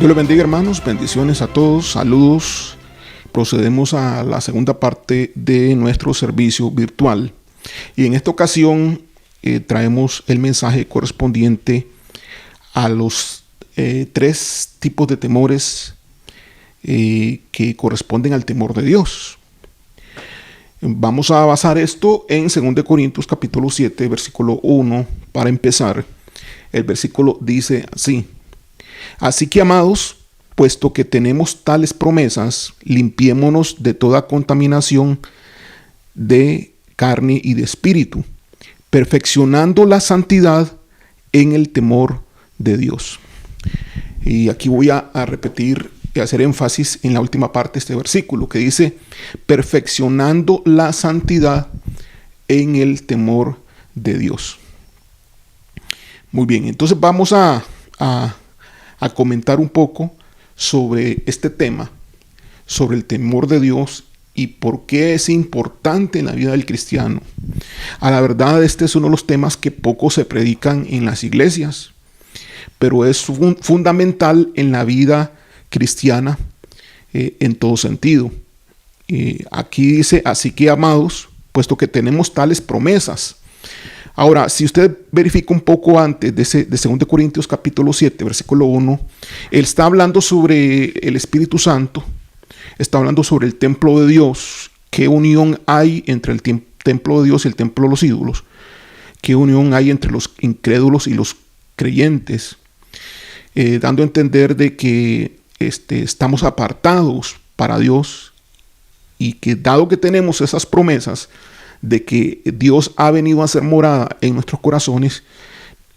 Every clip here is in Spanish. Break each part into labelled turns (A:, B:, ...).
A: Dios les bendiga, hermanos, bendiciones a todos, saludos. Procedemos a la segunda parte de nuestro servicio virtual y en esta ocasión traemos el mensaje correspondiente a los tres tipos de temores que corresponden al temor de Dios. Vamos a basar esto en 2 Corintios capítulo 7, versículo 1. Para empezar, el versículo dice así: así que, amados, puesto que tenemos tales promesas, limpiémonos de toda contaminación de carne y de espíritu, perfeccionando la santidad en el temor de Dios. Y aquí voy a repetir y hacer énfasis en la última parte de este versículo que dice: perfeccionando la santidad en el temor de Dios. Muy bien, entonces vamos a comentar un poco sobre este tema, sobre el temor de Dios y por qué es importante en la vida del cristiano. A la verdad, este es uno de los temas que poco se predican en las iglesias, pero es fundamental en la vida cristiana en todo sentido. Aquí dice: así que, amados, puesto que tenemos tales promesas. Ahora, si usted verifica un poco antes de 2 Corintios capítulo 7, versículo 1, él está hablando sobre el Espíritu Santo, está hablando sobre el templo de Dios, qué unión hay entre el templo de Dios y el templo de los ídolos, qué unión hay entre los incrédulos y los creyentes, dando a entender de que estamos apartados para Dios y que dado que tenemos esas promesas de que Dios ha venido a hacer morada en nuestros corazones,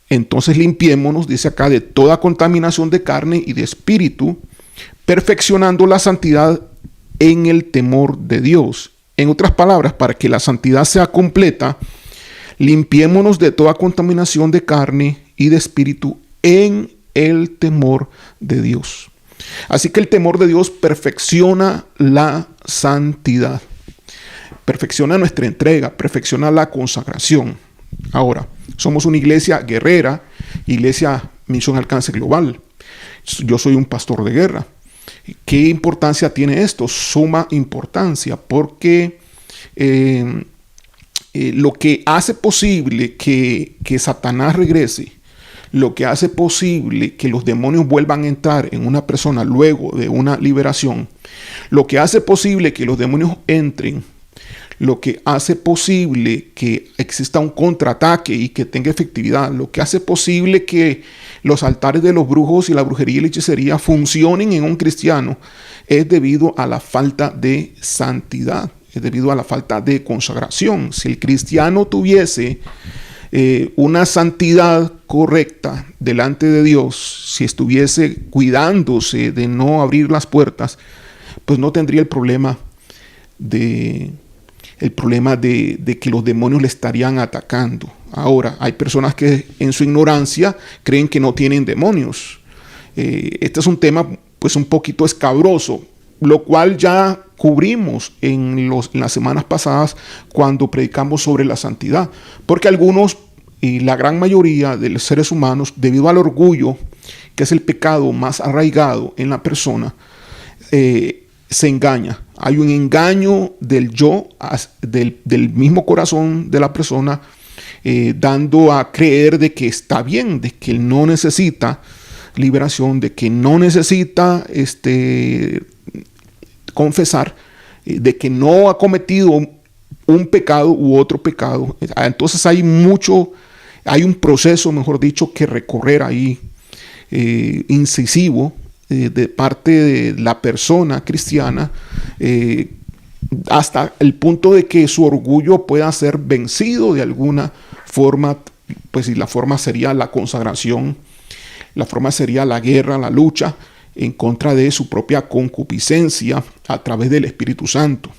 A: entonces limpiémonos, dice acá, de toda contaminación de carne y de espíritu, perfeccionando la santidad en el temor de Dios. En otras palabras, para que la santidad sea completa, limpiémonos de toda contaminación de carne y de espíritu en el temor de Dios. Así que el temor de Dios perfecciona la santidad, perfecciona nuestra entrega, perfecciona la consagración. Ahora, somos una iglesia guerrera, iglesia Misión Alcance Global. Yo soy un pastor de guerra. ¿Qué importancia tiene esto? Suma importancia, porque lo que hace posible que Satanás regrese, lo que hace posible que los demonios vuelvan a entrar en una persona luego de una liberación, lo que hace posible que los demonios entren, lo que hace posible que exista un contraataque y que tenga efectividad, lo que hace posible que los altares de los brujos y la brujería y la hechicería funcionen en un cristiano, es debido a la falta de santidad, es debido a la falta de consagración. Si el cristiano tuviese una santidad correcta delante de Dios, si estuviese cuidándose de no abrir las puertas, pues no tendría el problema de que los demonios le estarían atacando. Ahora, hay personas que en su ignorancia creen que no tienen demonios. Este es un tema pues un poquito escabroso, lo cual ya cubrimos en las semanas pasadas cuando predicamos sobre la santidad. Porque algunos, y la gran mayoría de los seres humanos, debido al orgullo, que es el pecado más arraigado en la persona, se engaña. Hay un engaño del yo, del mismo corazón de la persona, dando a creer de que está bien, de que él no necesita liberación, de que no necesita confesar, de que no ha cometido un pecado u otro pecado. Entonces hay un proceso, mejor dicho, que recorrer ahí, incisivo, de parte de la persona cristiana, hasta el punto de que su orgullo pueda ser vencido de alguna forma, pues, y la forma sería la consagración, la forma sería la guerra, la lucha en contra de su propia concupiscencia a través del Espíritu Santo.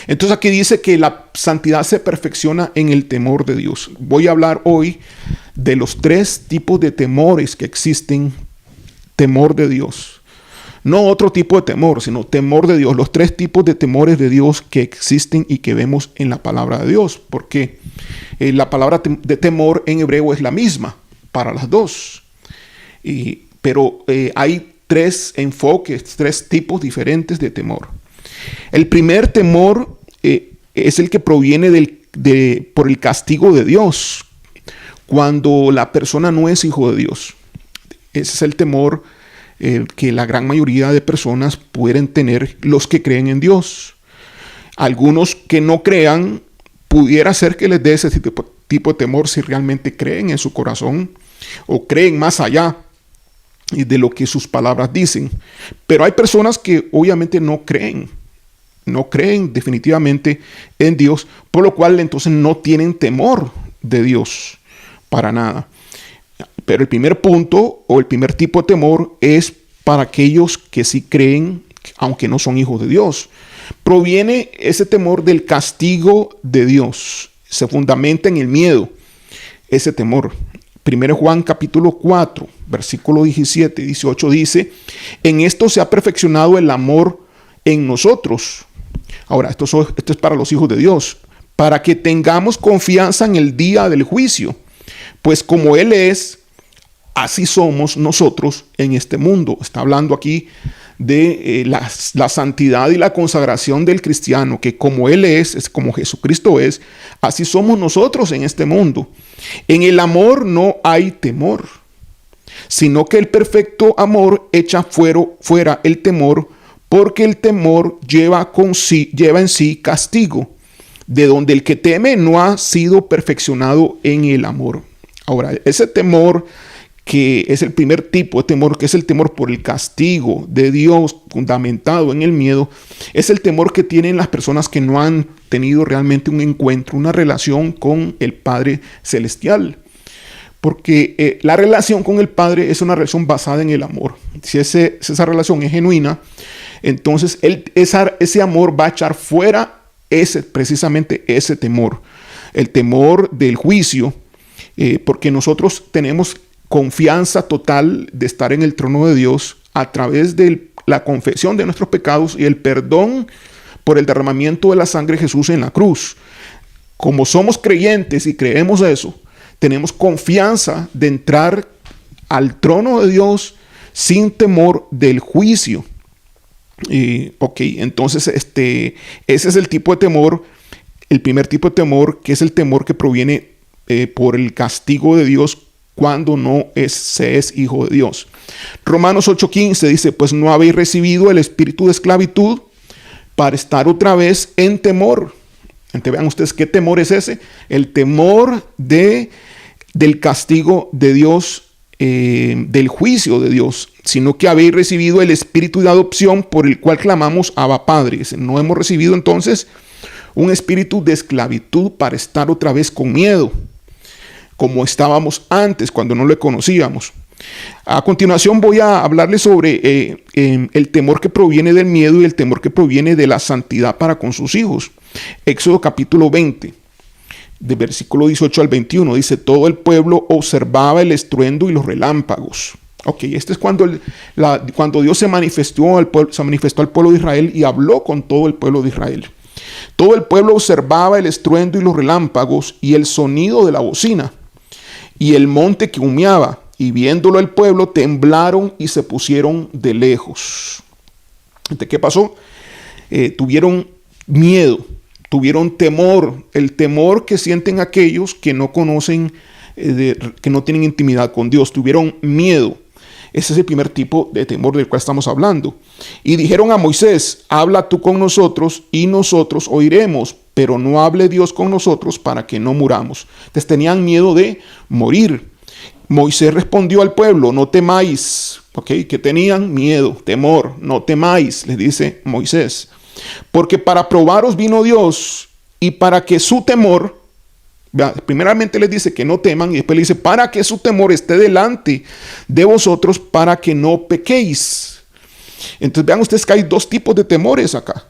A: Entonces aquí dice que la santidad se perfecciona en el temor de Dios. Voy a hablar hoy de los tres tipos de temores que existen. Temor de Dios. No otro tipo de temor, sino temor de Dios. Los tres tipos de temores de Dios que existen y que vemos en la palabra de Dios. Porque la palabra de temor en hebreo es la misma para las dos. pero hay tres enfoques, tres tipos diferentes de temor. El primer temor es el que proviene por el castigo de Dios, cuando la persona no es hijo de Dios. Ese es el temor que la gran mayoría de personas pueden tener, los que creen en Dios. Algunos que no crean, pudiera ser que les dé ese tipo de temor si realmente creen en su corazón o creen más allá de lo que sus palabras dicen. Pero hay personas que obviamente no creen definitivamente en Dios, por lo cual entonces no tienen temor de Dios para nada. Pero el primer punto o el primer tipo de temor es para aquellos que sí creen, aunque no son hijos de Dios. Proviene ese temor del castigo de Dios. Se fundamenta en el miedo, ese temor. 1 Juan capítulo 4, versículo 17 y 18 dice: en esto se ha perfeccionado el amor en nosotros. Ahora, esto es para los hijos de Dios, para que tengamos confianza en el día del juicio. Pues como Él es, así somos nosotros en este mundo. Está hablando aquí de la santidad y la consagración del cristiano, que como Él es como Jesucristo es, así somos nosotros en este mundo. En el amor no hay temor, sino que el perfecto amor echa fuera el temor, porque el temor lleva en sí castigo, de donde el que teme no ha sido perfeccionado en el amor. Ahora, ese temor, que es el primer tipo de temor, que es el temor por el castigo de Dios fundamentado en el miedo, es el temor que tienen las personas que no han tenido realmente un encuentro, una relación con el Padre Celestial. Porque la relación con el Padre es una relación basada en el amor. Si esa relación es genuina, entonces ese amor va a echar fuera precisamente ese temor, el temor del juicio, porque nosotros tenemos confianza total de estar en el trono de Dios a través de la confesión de nuestros pecados y el perdón por el derramamiento de la sangre de Jesús en la cruz. Como somos creyentes y creemos eso, tenemos confianza de entrar al trono de Dios sin temor del juicio. Entonces ese es el tipo de temor, el primer tipo de temor, que es el temor que proviene por el castigo de Dios cuando se es hijo de Dios. Romanos 8:15 dice: pues no habéis recibido el espíritu de esclavitud para estar otra vez en temor. Entonces vean ustedes qué temor es ese, el temor del castigo de Dios, del juicio de Dios, sino que habéis recibido el espíritu de adopción por el cual clamamos Abba Padre. No hemos recibido entonces un espíritu de esclavitud para estar otra vez con miedo, como estábamos antes cuando no le conocíamos. A continuación voy a hablarles sobre el temor que proviene del miedo y el temor que proviene de la santidad para con sus hijos. Éxodo capítulo 20. De versículo 18 al 21, dice: todo el pueblo observaba el estruendo y los relámpagos. Este es cuando Dios se manifestó al pueblo de Israel y habló con todo el pueblo de Israel. Todo el pueblo observaba el estruendo y los relámpagos y el sonido de la bocina y el monte que humeaba, y viéndolo el pueblo temblaron y se pusieron de lejos. ¿Qué pasó? Tuvieron miedo. Tuvieron temor, el temor que sienten aquellos que no conocen, que no tienen intimidad con Dios. Tuvieron miedo. Ese es el primer tipo de temor del cual estamos hablando. Y dijeron a Moisés: habla tú con nosotros y nosotros oiremos, pero no hable Dios con nosotros para que no muramos. Entonces tenían miedo de morir. Moisés respondió al pueblo: no temáis. Que tenían miedo, temor, no temáis, les dice Moisés. Porque para probaros vino Dios, y para que su temor, primeramente les dice que no teman, y después le dice para que su temor esté delante de vosotros, para que no pequéis. Entonces vean ustedes que hay dos tipos de temores acá.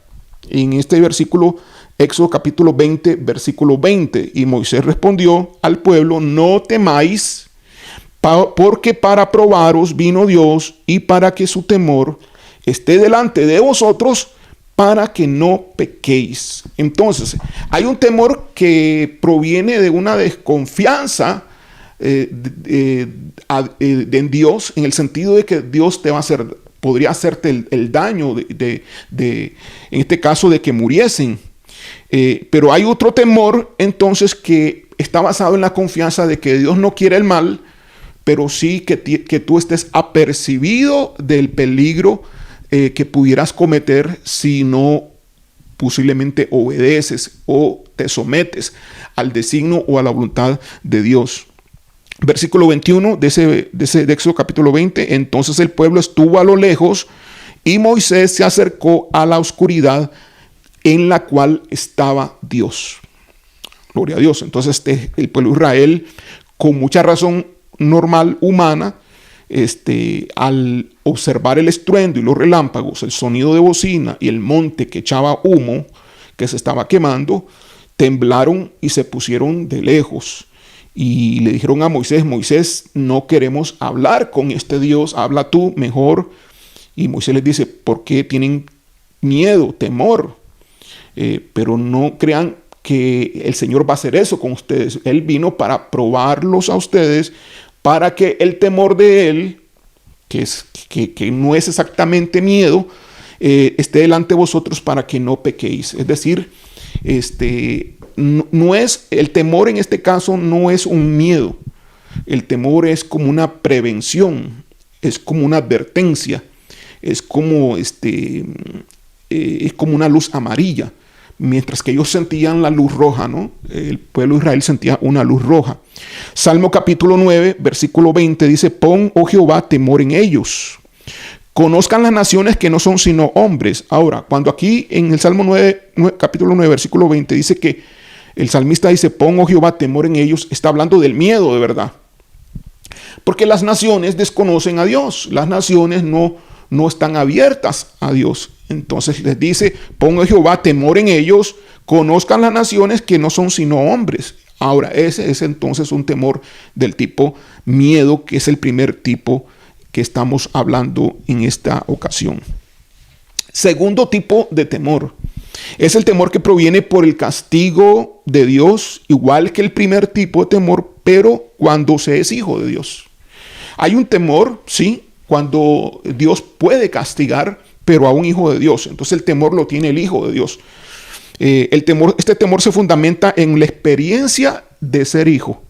A: En este versículo, Éxodo capítulo 20, versículo 20. Y Moisés respondió al pueblo: no temáis, porque para probaros vino Dios, y para que su temor esté delante de vosotros, para que no pequéis. Entonces, hay un temor que proviene de una desconfianza en Dios, en el sentido de que Dios te va a hacer, podría hacerte el daño en este caso de que muriesen. Pero hay otro temor entonces que está basado en la confianza de que Dios no quiere el mal, pero sí que tú estés apercibido del peligro que pudieras cometer si no posiblemente obedeces o te sometes al designio o a la voluntad de Dios. Versículo 21 de Éxodo capítulo 20. Entonces el pueblo estuvo a lo lejos y Moisés se acercó a la oscuridad en la cual estaba Dios. Gloria a Dios. Entonces el pueblo de Israel, con mucha razón normal, humana, al observar el estruendo y los relámpagos, el sonido de bocina y el monte que echaba humo, que se estaba quemando, temblaron y se pusieron de lejos. Y le dijeron a Moisés: Moisés, no queremos hablar con este Dios, habla tú mejor. Y Moisés les dice: ¿por qué tienen miedo, temor? Pero no crean que el Señor va a hacer eso con ustedes. Él vino para probarlos a ustedes, para que el temor de Él, que no es exactamente miedo, esté delante de vosotros para que no pequéis. Es decir, no es el temor en este caso, no es un miedo. El temor es como una prevención, es como una advertencia, es como una luz amarilla. Mientras que ellos sentían la luz roja, ¿no? El pueblo de Israel sentía una luz roja. Salmo capítulo 9, versículo 20 dice: pon, oh Jehová, temor en ellos. Conozcan las naciones que no son sino hombres. Ahora, cuando aquí en el Salmo 9, capítulo 9, versículo 20 dice que el salmista dice: pon, oh Jehová, temor en ellos, está hablando del miedo de verdad. Porque las naciones desconocen a Dios. Las naciones no están abiertas a Dios. Entonces les dice: ponga Jehová temor en ellos, conozcan las naciones que no son sino hombres. Ahora, ese es entonces un temor del tipo miedo, que es el primer tipo que estamos hablando en esta ocasión. Segundo tipo de temor es el temor que proviene por el castigo de Dios, igual que el primer tipo de temor, pero cuando se es hijo de Dios. Hay un temor, sí, cuando Dios puede castigar, pero a un hijo de Dios. Entonces el temor lo tiene el hijo de Dios. Este temor se fundamenta en la experiencia de ser hijo.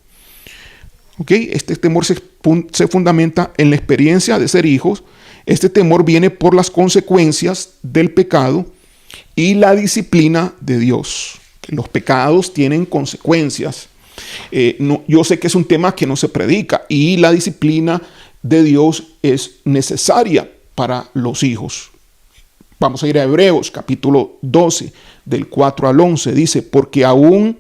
A: ¿Okay? Este temor se fundamenta en la experiencia de ser hijos. Este temor viene por las consecuencias del pecado y la disciplina de Dios. Los pecados tienen consecuencias. Yo sé que es un tema que no se predica, y la disciplina de Dios es necesaria para los hijos. Vamos a ir a Hebreos capítulo 12 del 4 al 11. Dice: porque aún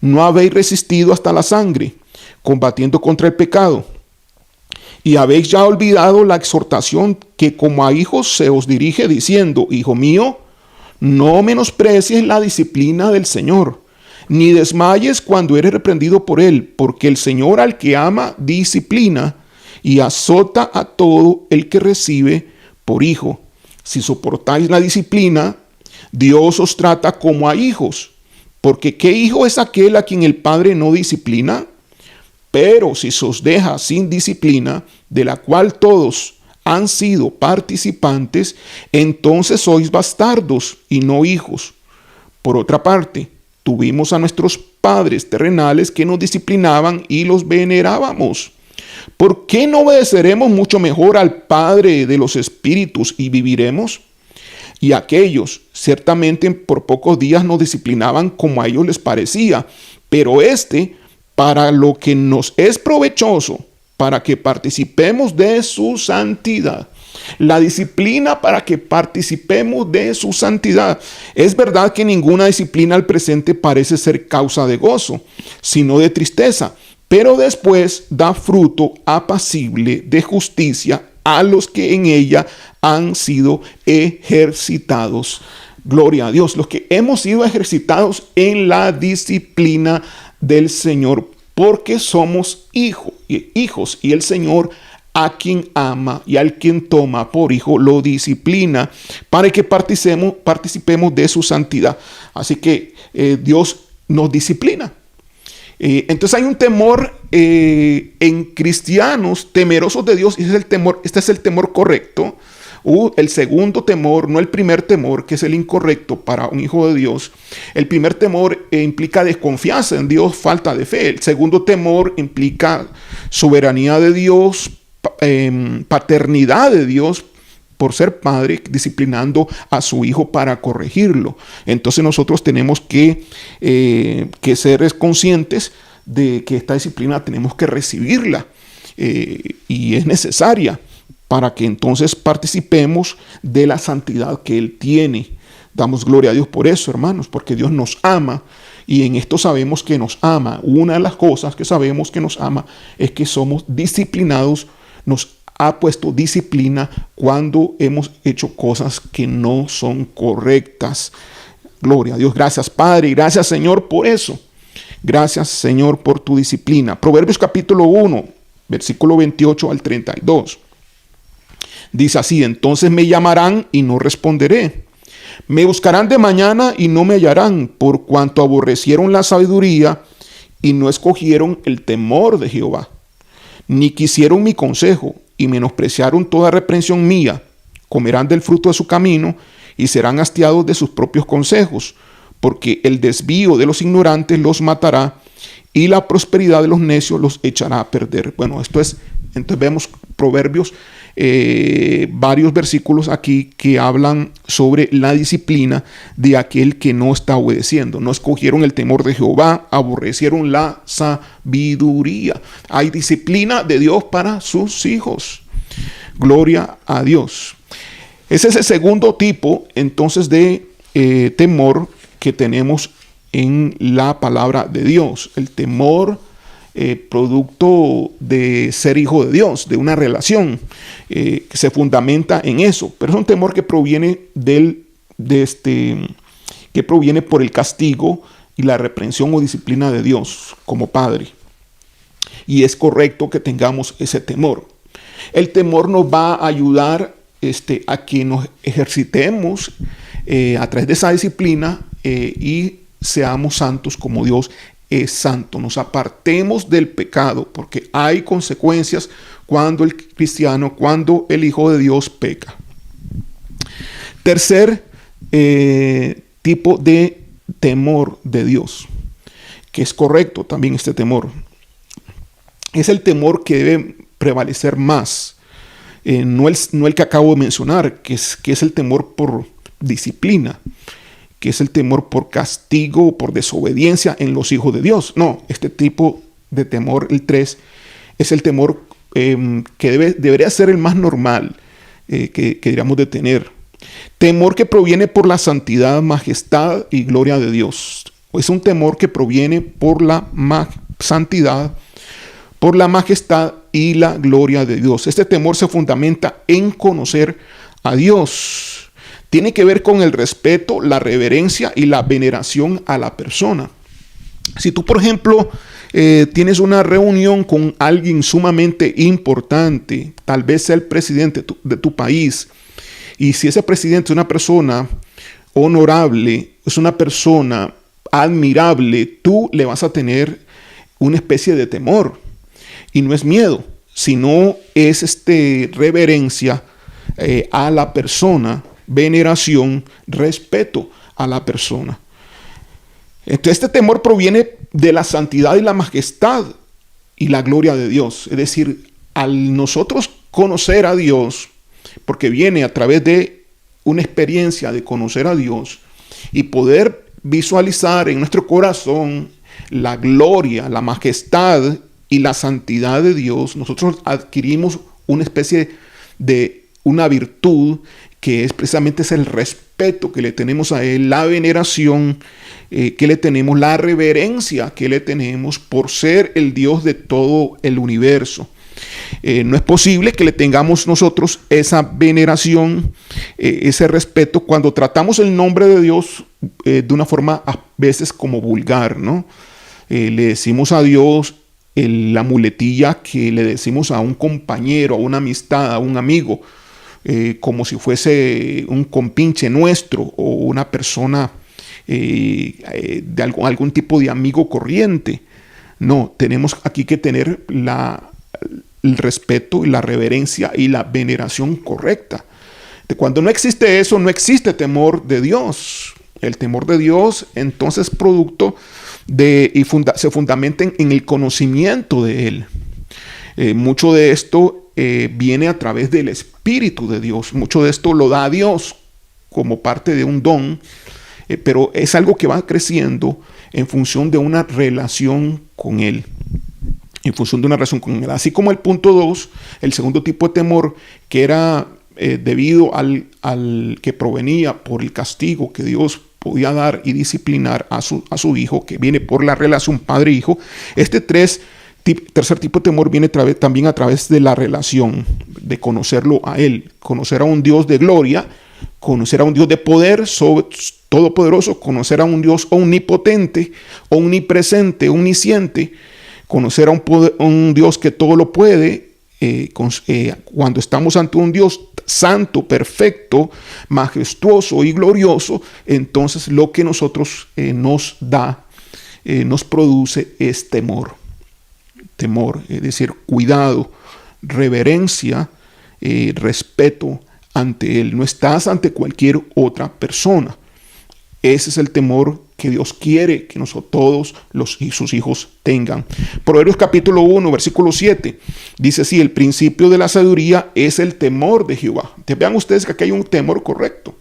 A: no habéis resistido hasta la sangre, combatiendo contra el pecado, y habéis ya olvidado la exhortación que como a hijos se os dirige, diciendo: hijo mío, no menosprecies la disciplina del Señor, ni desmayes cuando eres reprendido por él, porque el Señor al que ama disciplina y azota a todo el que recibe por hijo. Si soportáis la disciplina, Dios os trata como a hijos, porque ¿qué hijo es aquel a quien el Padre no disciplina? Pero si se os deja sin disciplina, de la cual todos han sido participantes, entonces sois bastardos y no hijos. Por otra parte, tuvimos a nuestros padres terrenales que nos disciplinaban y los venerábamos. ¿Por qué no obedeceremos mucho mejor al Padre de los espíritus y viviremos? Y aquellos ciertamente por pocos días nos disciplinaban como a ellos les parecía, pero para lo que nos es provechoso, para que participemos de su santidad. La disciplina para que participemos de su santidad. Es verdad que ninguna disciplina al presente parece ser causa de gozo, sino de tristeza, pero después da fruto apacible de justicia a los que en ella han sido ejercitados. Gloria a Dios, los que hemos sido ejercitados en la disciplina del Señor, porque somos hijos, y el Señor a quien ama y al quien toma por hijo lo disciplina para que participemos de su santidad. Así que Dios nos disciplina. Entonces hay un temor en cristianos temerosos de Dios, y este es el temor correcto. El segundo temor, no el primer temor, que es el incorrecto para un hijo de Dios. El primer temor implica desconfianza en Dios, falta de fe. El segundo temor implica soberanía de Dios, paternidad de Dios por ser padre, disciplinando a su hijo para corregirlo. Entonces nosotros tenemos que ser conscientes de que esta disciplina tenemos que recibirla, y es necesaria para que entonces participemos de la santidad que Él tiene. Damos gloria a Dios por eso, hermanos, porque Dios nos ama, y en esto sabemos que nos ama. Una de las cosas que sabemos que nos ama es que somos disciplinados, nos ha puesto disciplina cuando hemos hecho cosas que no son correctas. Gloria a Dios. Gracias, Padre, y gracias, Señor, por eso. Gracias, Señor, por tu disciplina. Proverbios capítulo 1, versículo 28 al 32. Dice así: entonces me llamarán y no responderé. Me buscarán de mañana y no me hallarán, por cuanto aborrecieron la sabiduría y no escogieron el temor de Jehová, ni quisieron mi consejo y menospreciaron toda reprensión mía. Comerán del fruto de su camino y serán hastiados de sus propios consejos, porque el desvío de los ignorantes los matará y la prosperidad de los necios los echará a perder. Bueno, entonces vemos Proverbios, varios versículos aquí que hablan sobre la disciplina de aquel que no está obedeciendo. No escogieron el temor de Jehová, aborrecieron la sabiduría. Hay disciplina de Dios para sus hijos. Gloria a Dios. Ese es el segundo tipo entonces de temor que tenemos en la palabra de Dios. El temor producto de ser hijo de Dios, de una relación que se fundamenta en eso. Pero es un temor que proviene que proviene por el castigo y la reprensión o disciplina de Dios como Padre. Y es correcto que tengamos ese temor. El temor nos va a ayudar a que nos ejercitemos a través de esa disciplina y seamos santos como Dios es santo. Nos apartemos del pecado, porque hay consecuencias cuando el cristiano, cuando el Hijo de Dios peca. Tercer tipo de temor de Dios, que es correcto también este temor, es el temor que debe prevalecer más. No el que acabo de mencionar, que es el temor por disciplina, que es el temor por castigo o por desobediencia en los hijos de Dios. No, este tipo de temor, el 3, es el temor que debería ser el más normal que deberíamos de tener. Temor que proviene por la santidad, majestad y gloria de Dios. Es un temor que proviene por la santidad, por la majestad y la gloria de Dios. Este temor se fundamenta en conocer a Dios. Tiene que ver con el respeto, la reverencia y la veneración a la persona. Si tú, por ejemplo, tienes una reunión con alguien sumamente importante, tal vez sea el presidente de tu país, y si ese presidente es una persona honorable, es una persona admirable, tú le vas a tener una especie de temor. Y no es miedo, sino es reverencia a la persona, veneración, respeto a la persona. Entonces este temor proviene de la santidad y la majestad y la gloria de Dios. Es decir, al nosotros conocer a Dios, porque viene a través de una experiencia de conocer a Dios y poder visualizar en nuestro corazón la gloria, la majestad y la santidad de Dios, nosotros adquirimos una especie de una virtud que es precisamente el respeto que le tenemos a Él, la veneración que le tenemos, la reverencia que le tenemos por ser el Dios de todo el universo. No es posible que le tengamos nosotros esa veneración, ese respeto, cuando tratamos el nombre de Dios de una forma a veces como vulgar, ¿no? Le decimos a Dios la muletilla que le decimos a un compañero, a una amistad, a un amigo, como si fuese un compinche nuestro o una persona de algún tipo de amigo corriente. No, tenemos aquí que tener el respeto y la reverencia y la veneración correcta. Cuando no existe eso, no existe temor de Dios. El temor de Dios, entonces, producto se fundamenta en el conocimiento de Él. Mucho de esto viene a través del Espíritu de Dios. Mucho de esto lo da Dios como parte de un don, pero es algo que va creciendo en función de una relación con Él. En función de una relación con Él. Así como el punto 2, el segundo tipo de temor, que era debido al que provenía por el castigo que Dios podía dar y disciplinar a su hijo, que viene por la relación padre-hijo. Este tercer tipo de temor viene también a través de la relación, de conocerlo a Él, conocer a un Dios de gloria, conocer a un Dios de poder todopoderoso, conocer a un Dios omnipotente, omnipresente, omnisciente, conocer a un Dios que todo lo puede. Cuando estamos ante un Dios santo, perfecto, majestuoso y glorioso, entonces lo que nosotros nos produce es temor. Temor, es decir, cuidado, reverencia, respeto ante Él. No estás ante cualquier otra persona. Ese es el temor que Dios quiere que todos sus hijos tengan. Proverbios capítulo 1, versículo 7, dice así: el principio de la sabiduría es el temor de Jehová. Vean ustedes que aquí hay un temor correcto.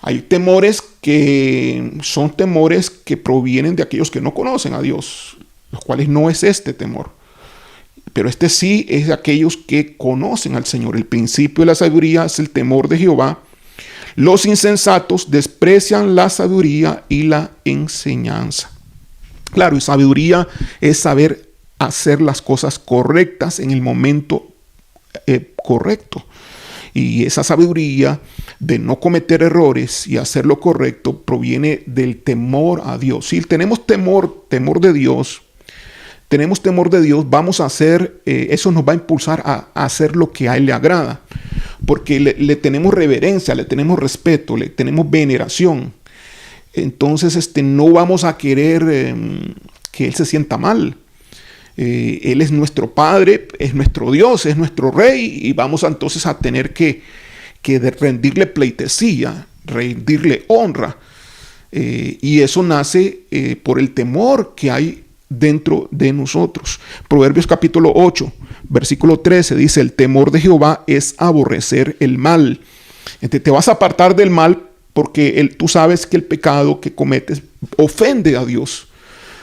A: Hay temores que son temores que provienen de aquellos que no conocen a Dios, los cuales no es este temor. Pero este sí es de aquellos que conocen al Señor. El principio de la sabiduría es el temor de Jehová. Los insensatos desprecian la sabiduría y la enseñanza. Claro, y sabiduría es saber hacer las cosas correctas en el momento correcto. Y esa sabiduría de no cometer errores y hacer lo correcto proviene del temor a Dios. Si tenemos temor de Dios, vamos a hacer, eso nos va a impulsar a hacer lo que a Él le agrada. Porque le tenemos reverencia, le tenemos respeto, le tenemos veneración. Entonces no vamos a querer que Él se sienta mal. Él es nuestro Padre, es nuestro Dios, es nuestro Rey, y vamos entonces a tener que rendirle pleitesía, rendirle honra. Y eso nace por el temor que hay dentro de nosotros. Proverbios capítulo 8, versículo 13 dice: el temor de Jehová es aborrecer el mal. Entonces, te vas a apartar del mal porque tú sabes que el pecado que cometes ofende a Dios.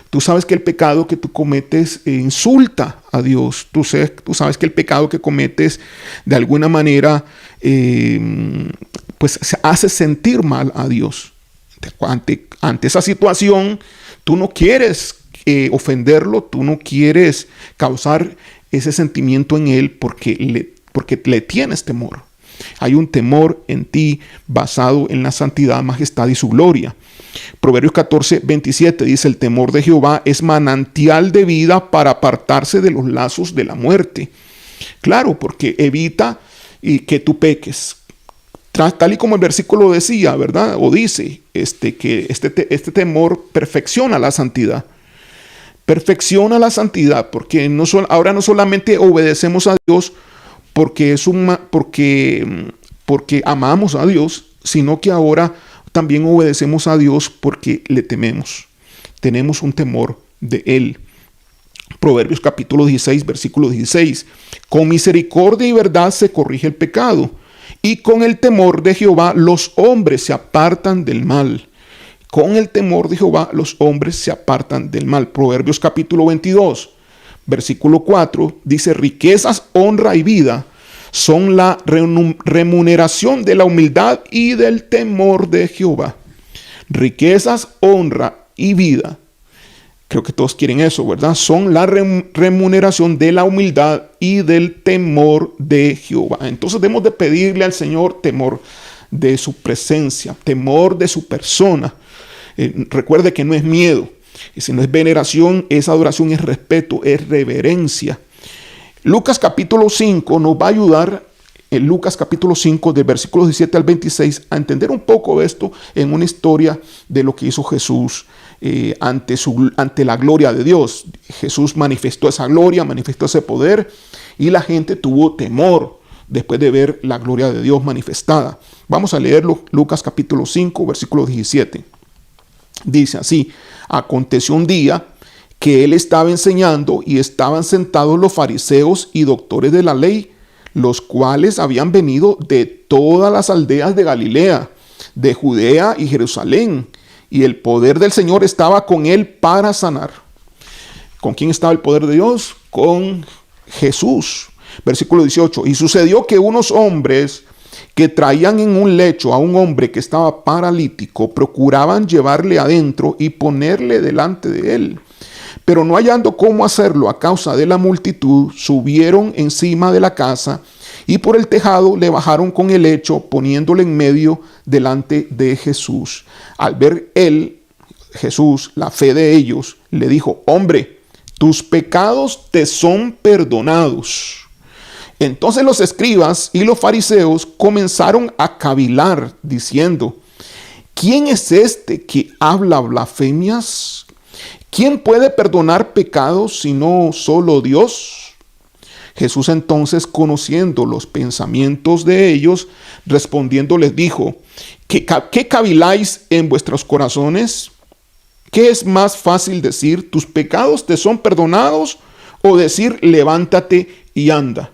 A: Tú sabes que el pecado que tú cometes insulta a Dios. Tú sabes que el pecado que cometes de alguna manera pues hace sentir mal a Dios. Ante esa situación, tú no quieres ofenderlo, tú no quieres causar ese sentimiento en Él porque le tienes temor. Hay un temor en ti basado en la santidad, majestad y su gloria. Proverbios 14, 27 dice: el temor de Jehová es manantial de vida para apartarse de los lazos de la muerte. Claro, porque evita que tú peques. Tal y como el versículo decía, ¿verdad? O dice que este temor perfecciona la santidad. Perfecciona la santidad, porque ahora no solamente obedecemos a Dios porque amamos a Dios, sino que ahora también obedecemos a Dios porque le tememos. Tenemos un temor de Él. Proverbios capítulo 16, versículo 16. Con misericordia y verdad se corrige el pecado, y con el temor de Jehová los hombres se apartan del mal. Con el temor de Jehová los hombres se apartan del mal. Proverbios capítulo 22, versículo 4 dice: riquezas, honra y vida son la remuneración de la humildad y del temor de Jehová. Riquezas, honra y vida. Creo que todos quieren eso, ¿verdad? Son la remuneración de la humildad y del temor de Jehová. Entonces debemos de pedirle al Señor temor de su presencia, temor de su persona. Recuerde que no es miedo, si no es veneración, es adoración, es respeto, es reverencia. Lucas capítulo 5 nos va a ayudar en Lucas capítulo 5, de versículos 17 al 26, a entender un poco esto en una historia de lo que hizo Jesús ante la gloria de Dios. Jesús manifestó esa gloria, manifestó ese poder, y la gente tuvo temor después de ver la gloria de Dios manifestada. Vamos a leerlo, Lucas capítulo 5, versículo 17. Dice así: aconteció un día que él estaba enseñando y estaban sentados los fariseos y doctores de la ley, los cuales habían venido de todas las aldeas de Galilea, de Judea y Jerusalén, y el poder del Señor estaba con él para sanar. ¿Con quién estaba el poder de Dios? Con Jesús. Versículo 18. Y sucedió que unos hombres que traían en un lecho a un hombre que estaba paralítico, procuraban llevarle adentro y ponerle delante de él. Pero no hallando cómo hacerlo a causa de la multitud, subieron encima de la casa y por el tejado le bajaron con el lecho, poniéndole en medio delante de Jesús. Al ver él, Jesús, la fe de ellos, le dijo: hombre, tus pecados te son perdonados. Entonces los escribas y los fariseos comenzaron a cavilar, diciendo: ¿quién es este que habla blasfemias? ¿Quién puede perdonar pecados sino solo Dios? Jesús entonces, conociendo los pensamientos de ellos, respondiendo les dijo: ¿Qué caviláis en vuestros corazones? ¿Qué es más fácil decir, tus pecados te son perdonados, o decir, levántate y anda?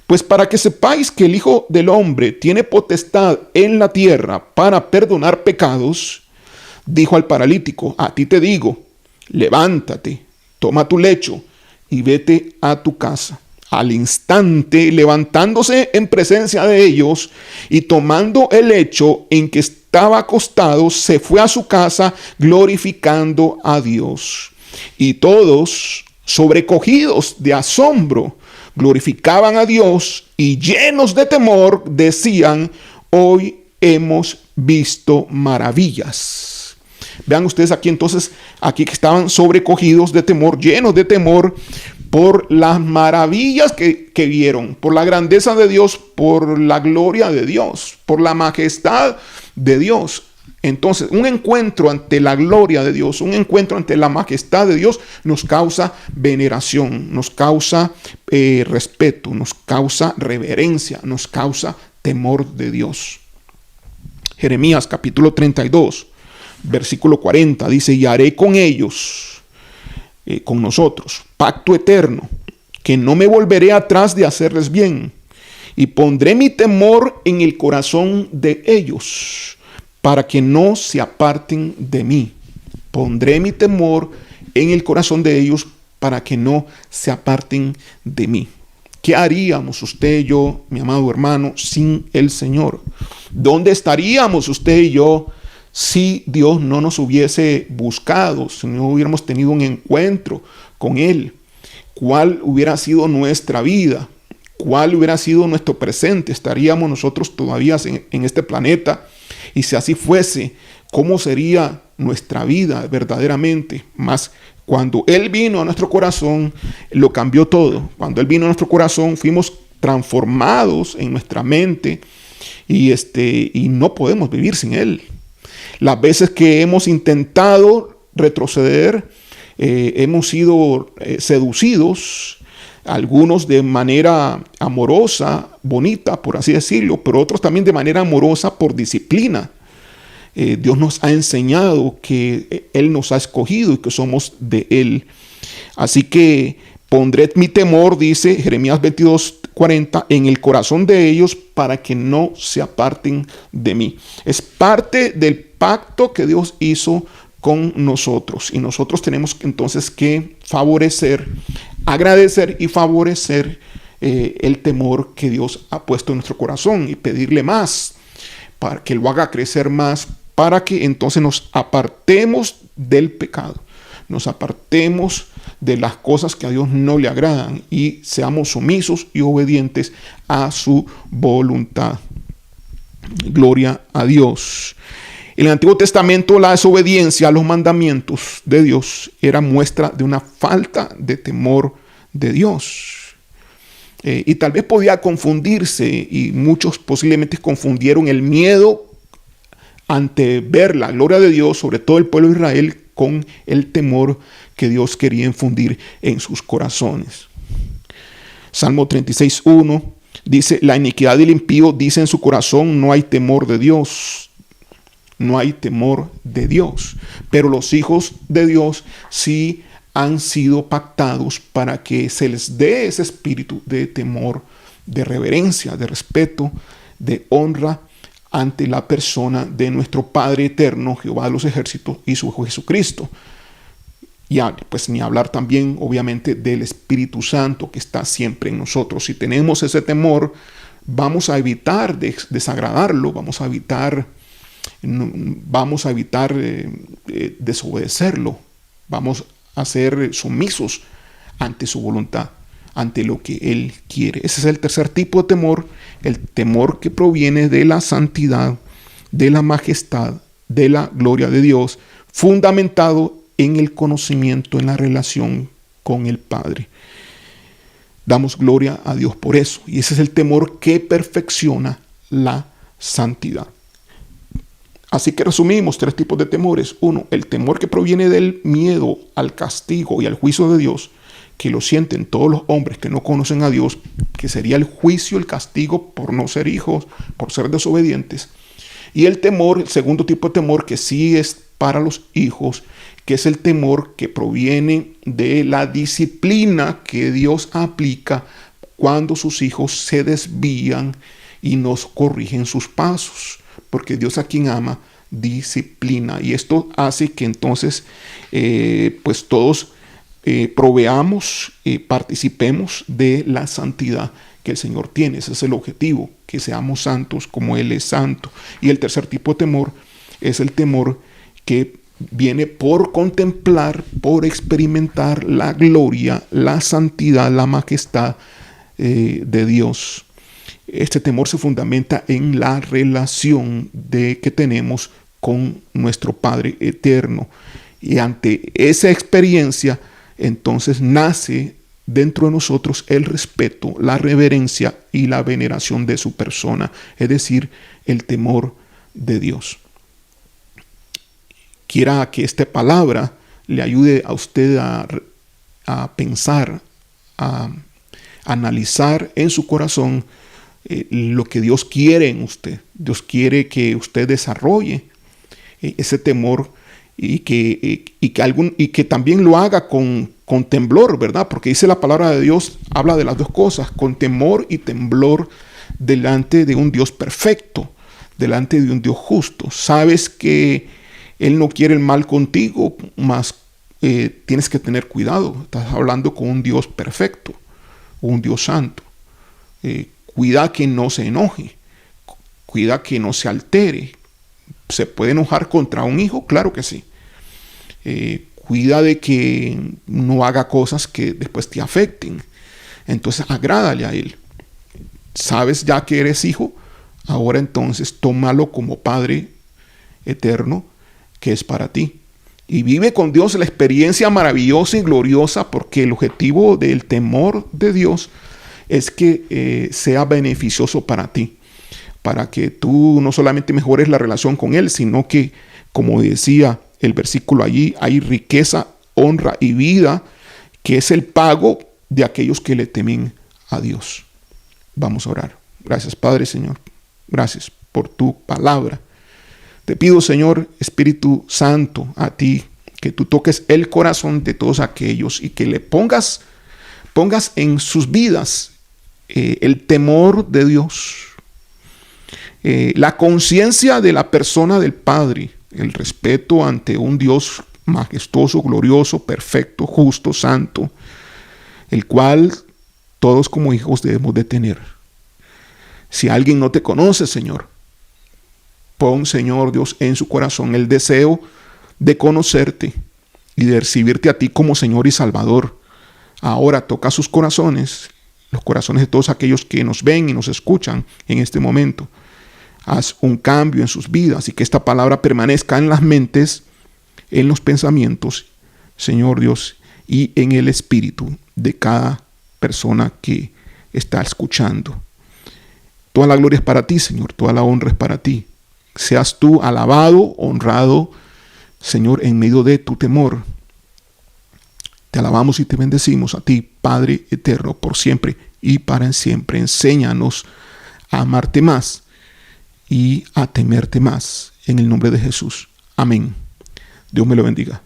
A: Pues para que sepáis que el Hijo del Hombre tiene potestad en la tierra para perdonar pecados, dijo al paralítico: a ti te digo, levántate, toma tu lecho y vete a tu casa. Al instante, levantándose en presencia de ellos y tomando el lecho en que estaba acostado, se fue a su casa glorificando a Dios. Y todos, sobrecogidos de asombro, glorificaban a Dios y llenos de temor decían: hoy hemos visto maravillas. Vean ustedes aquí entonces, aquí que estaban sobrecogidos de temor, llenos de temor por las maravillas que vieron, por la grandeza de Dios, por la gloria de Dios, por la majestad de Dios. Entonces, un encuentro ante la gloria de Dios, un encuentro ante la majestad de Dios nos causa veneración, nos causa respeto, nos causa reverencia, nos causa temor de Dios. Jeremías capítulo 32, versículo 40 dice: y haré con ellos, con nosotros, pacto eterno, que no me volveré atrás de hacerles bien, y pondré mi temor en el corazón de ellos, para que no se aparten de mí. Pondré mi temor en el corazón de ellos para que no se aparten de mí. ¿Qué haríamos usted y yo, mi amado hermano, sin el Señor? ¿Dónde estaríamos usted y yo si Dios no nos hubiese buscado, si no hubiéramos tenido un encuentro con Él? ¿Cuál hubiera sido nuestra vida? ¿Cuál hubiera sido nuestro presente? ¿Estaríamos nosotros todavía en este planeta? Y si así fuese, ¿cómo sería nuestra vida verdaderamente? Más cuando Él vino a nuestro corazón, lo cambió todo. Cuando Él vino a nuestro corazón, fuimos transformados en nuestra mente y no podemos vivir sin Él. Las veces que hemos intentado retroceder, hemos sido seducidos, algunos de manera amorosa, bonita, por así decirlo, pero otros también de manera amorosa por disciplina. Dios nos ha enseñado que Él nos ha escogido y que somos de Él. Así que pondré mi temor, dice Jeremías 22:40, en el corazón de ellos para que no se aparten de mí. Es parte del pacto que Dios hizo con nosotros. Y nosotros tenemos entonces que favorecer, agradecer y favorecer el temor que Dios ha puesto en nuestro corazón y pedirle más, para que lo haga crecer más, para que entonces nos apartemos del pecado, nos apartemos de las cosas que a Dios no le agradan y seamos sumisos y obedientes a su voluntad. Gloria a Dios. En el Antiguo Testamento, la desobediencia a los mandamientos de Dios era muestra de una falta de temor de Dios. Y tal vez podía confundirse, y muchos posiblemente confundieron el miedo ante ver la gloria de Dios, sobre todo el pueblo de Israel, con el temor que Dios quería infundir en sus corazones. Salmo 36:1 dice: la iniquidad del impío dice en su corazón, no hay temor de Dios. No hay temor de Dios. Pero los hijos de Dios sí han sido pactados para que se les dé ese espíritu de temor, de reverencia, de respeto, de honra ante la persona de nuestro Padre eterno, Jehová de los ejércitos, y su Hijo Jesucristo. Y pues ni hablar también, obviamente, del Espíritu Santo que está siempre en nosotros. Si tenemos ese temor, vamos a evitar desagradarlo, vamos a evitar desobedecerlo, vamos a ser sumisos ante su voluntad, ante lo que Él quiere. Ese es el tercer tipo de temor, el temor que proviene de la santidad, de la majestad, de la gloria de Dios, fundamentado en el conocimiento, en la relación con el Padre. Damos gloria a Dios por eso. Y ese es el temor que perfecciona la santidad. Así que resumimos 3 tipos de temores. 1, el temor que proviene del miedo al castigo y al juicio de Dios, que lo sienten todos los hombres que no conocen a Dios, que sería el juicio, el castigo por no ser hijos, por ser desobedientes. Y el temor, el segundo tipo de temor, que sí es para los hijos, que es el temor que proviene de la disciplina que Dios aplica cuando sus hijos se desvían y nos corrigen sus pasos. Porque Dios, a quien ama, disciplina. Y esto hace que entonces pues todos proveamos, participemos de la santidad que el Señor tiene. Ese es el objetivo, que seamos santos como Él es santo. Y el tercer tipo de temor es el temor que viene por contemplar, por experimentar la gloria, la santidad, la majestad de Dios. Este temor se fundamenta en la relación que tenemos con nuestro Padre eterno. Y ante esa experiencia, entonces nace dentro de nosotros el respeto, la reverencia y la veneración de su persona, es decir, el temor de Dios. Quiera que esta palabra le ayude a usted a pensar, a analizar en su corazón lo que Dios quiere en usted. Dios quiere que usted desarrolle ese temor y que también lo haga con temblor, ¿verdad? Porque dice la palabra de Dios, habla de las dos cosas, con temor y temblor delante de un Dios perfecto, delante de un Dios justo. Sabes que Él no quiere el mal contigo, mas tienes que tener cuidado. Estás hablando con un Dios perfecto, un Dios santo. Cuida que no se enoje, cuida que no se altere. ¿Se puede enojar contra un hijo? Claro que sí. Cuida de que no haga cosas que después te afecten. Entonces agrádale a Él. Sabes ya que eres hijo, ahora entonces tómalo como Padre eterno que es para ti. Y vive con Dios la experiencia maravillosa y gloriosa, porque el objetivo del temor de Dios es que sea beneficioso para ti, para que tú no solamente mejores la relación con Él, sino que, como decía el versículo allí, hay riqueza, honra y vida, que es el pago de aquellos que le temen a Dios. Vamos a orar. Gracias, Padre, Señor. Gracias por tu palabra. Te pido, Señor, Espíritu Santo, a ti, que tú toques el corazón de todos aquellos y que le pongas en sus vidas el temor de Dios, la conciencia de la persona del Padre, el respeto ante un Dios majestuoso, glorioso, perfecto, justo, santo, el cual todos como hijos debemos de tener. Si alguien no te conoce, Señor, pon, Señor Dios, en su corazón el deseo de conocerte y de recibirte a ti como Señor y Salvador. Ahora toca sus corazones, los corazones de todos aquellos que nos ven y nos escuchan en este momento. Haz un cambio en sus vidas y que esta palabra permanezca en las mentes, en los pensamientos, Señor Dios, y en el espíritu de cada persona que está escuchando. Toda la gloria es para ti, Señor, toda la honra es para ti. Seas tú alabado, honrado, Señor, en medio de tu temor. Te alabamos y te bendecimos a ti, Padre eterno, por siempre y para siempre. Enséñanos a amarte más y a temerte más. En el nombre de Jesús. Amén. Dios me lo bendiga.